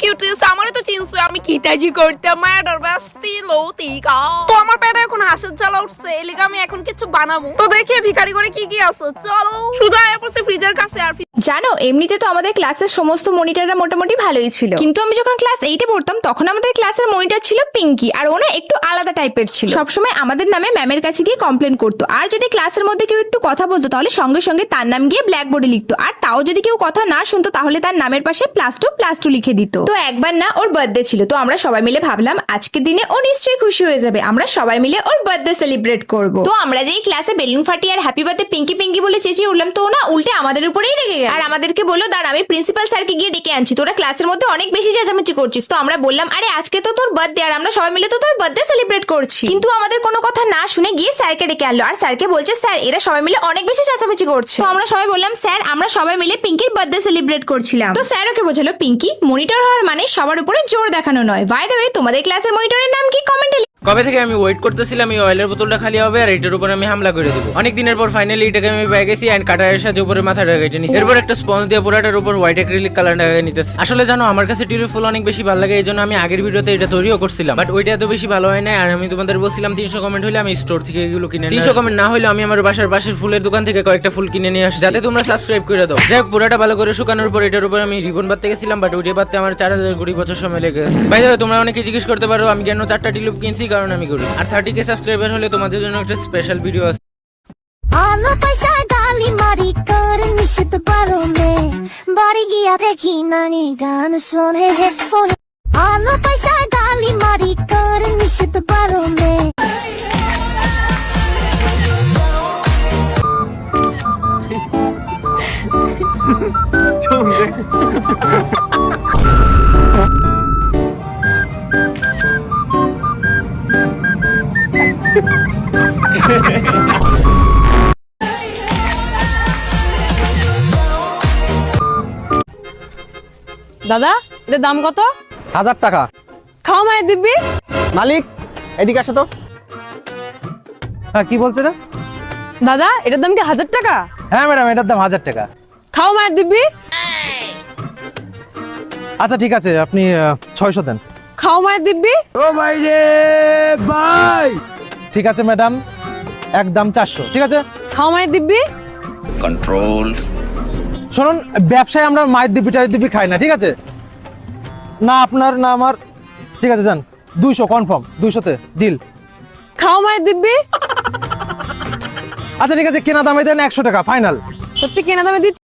Cuties, আমারে তো চিনছো, আমি কিতাজি করতাম মায়ের ব্যস্তি লৌতিকা। তো আমার পেটে এখন হাঁসের জ্বালা উঠছে, এলিগে আমি এখন কিছু বানাবো। তো দেখি ভিখারি করে কি কি আছে, চলো সোজা আয়া পড়ছে ফ্রিজের কাছে। আর জানো, এমনিতে তো আমাদের ক্লাসের সমস্ত মনিটররা মোটামুটি ভালোই ছিল, কিন্তু আমি যখন ক্লাস 8-এ পড়তাম তখন আমাদের ক্লাসের মনিটর ছিল পিঙ্কি, আর ও না একটু আলাদা টাইপের ছিল। সবসময় আমাদের নামে ম্যামের কাছে গিয়ে কমপ্লেন করতো, আর যদি ক্লাসের মধ্যে কেউ একটু কথা বলতো তাহলে সঙ্গে সঙ্গে তার নাম গিয়ে ব্ল্যাকবোর্ডে লিখতো, আর তাও যদি কেউ কথা না শুনতো তাহলে তার নামের পাশে +2 লিখে দিত। তো একবার না ওর বার্থডে ছিল, তো আমরা সবাই মিলে ভাবলাম আজকের দিনে ও নিশ্চয়ই খুশি হয়ে যাবে, আমরা সবাই মিলে ওর বার্থডে সেলিব্রেট করব। তো আমরা যেই ক্লাসে বেলুন ফাটিয়ে আর হ্যাপি বার্থডে পিঙ্কি পিঙ্কি বলে চেঁচিয়ে উঠলাম, তো না উল্টে আমাদের উপরেই রেগে গেল আর আমাদেরকে বললো, দাঁড়া আমি প্রিন্সিপাল স্যারকে গিয়ে ডেকে আনছি, তোরা ক্লাসের মধ্যে অনেক বেশি চেঁচামেচি করছিস। তো আমরা বললাম, আরে আজকে তো তোর বার্থডে আর আমরা সবাই মিলে তো তোর বার্থডে সেলিব্রেট করছি। কিন্তু আমাদের কোনো কথা না শুনে গিয়ে স্যারকে ডেকে আনলো, আর স্যারকে বলছে, স্যার এরা সবাই মিলে অনেক বেশি চেঁচামেচি করছে। তো আমরা সবাই বললাম, স্যার আমরা সবাই মিলে পিঙ্কির বার্থডে সেলিব্রেট করছিলাম। তো স্যার ওকে বোঝালো, পিঙ্কি মনিটর হওয়ার মানে সবার উপরে জোর দেখানো নয়। বাই দ্য ওয়ে, তোমাদের ক্লাসের মনিটরের নাম কি কমেন্টে কবে থেকে আমি ওয়েট করতেছিলাম এই অয়েলের বোতলটা খালি হবে আর এটার উপর আমি হামলা করে দেবো। অনেক দিনের পর ফাইনালি এটাকে আমি পেয়ে গেছি এন্ড কাটারের সাথে উপরে মাথাটা কেটে নিছি। এরপর একটা স্পঞ্জ দিয়ে পুরাটার উপর হোয়াইট অ্যাক্রিলিক কালার লাগিয়ে নিতেছি। আসলে জানো আমার কাছে টিউলিপ ফুল অনেক বেশি ভালো লাগে, এই জন্য আমি আগের ভিডিওতে এটা তৈরিও করছিলাম, বাট ওইটা এত বেশি ভালো হয় না। আর আমি তোমাদের বলছিলাম 300 কমেন্ট হলে আমি স্টোর থেকে এগুলো কিনে 300 কমেন্ট না হলে আমি আমার বাসার পাশের ফুলের দোকান থেকে কয়েকটা ফুল কিনে নিয়ে আসি, যাতে তোমরা সাবস্ক্রাইব করে দাও। যাই হোক, পুরাটা ভালো করে শুকানোর পর এটার উপর আমি রিবন বাঁধতে গেছিলাম, বাট ওইটা বাঁধতে আমার 4020 বছর সময় লেগে গেছে। বাই দ্য ওয়ে, তোমরা অনেকে জিজ্ঞেস করতে পারো আমি কেন 4টা টিউলিপ কিনছি, কারণ আমি করি। আর 30K সাবস্ক্রাইবার হলে তোমাদের জন্য একটা স্পেশাল ভিডিও আছে। आलो पैसा गाली मारी कर निश्चित बारों में बारी गया देखी नानी गान सुने हेडफोन आलो पैसा गाली मारी कर निश्चित बारों में দাদা এটার দাম কত? 1000 টাকা। খাও মায়ের দিব্যি। মালিক এদিকে আসো তো। হ্যাঁ কি বলছে রে? দাদা এটার দাম কি 1000 টাকা? হ্যাঁ ম্যাডাম, এটার দাম 1000 টাকা। খাও মায়ের দিব্যি। আচ্ছা ঠিক আছে, আপনি 600 দেন। খাও মায়ের দিব্যি। ও ভাই রে ভাই। ঠিক আছে ম্যাডাম, একদম 400। ঠিক আছে, খাও মায়ের দিব্যি। কন্ট্রোল। শুনুন, ব্যবসায় আমরা মায়ের দিব্যি খাই না, ঠিক আছে? না আপনার না আমার। ঠিক আছে যান, 200 কনফার্ম, 200-তে ডিল। খাও মায়ের দিব্যি। আচ্ছা ঠিক আছে, কেনা দামে দেন 100 টাকা ফাইনাল। সত্যি কেনা দামে দিচ্ছি।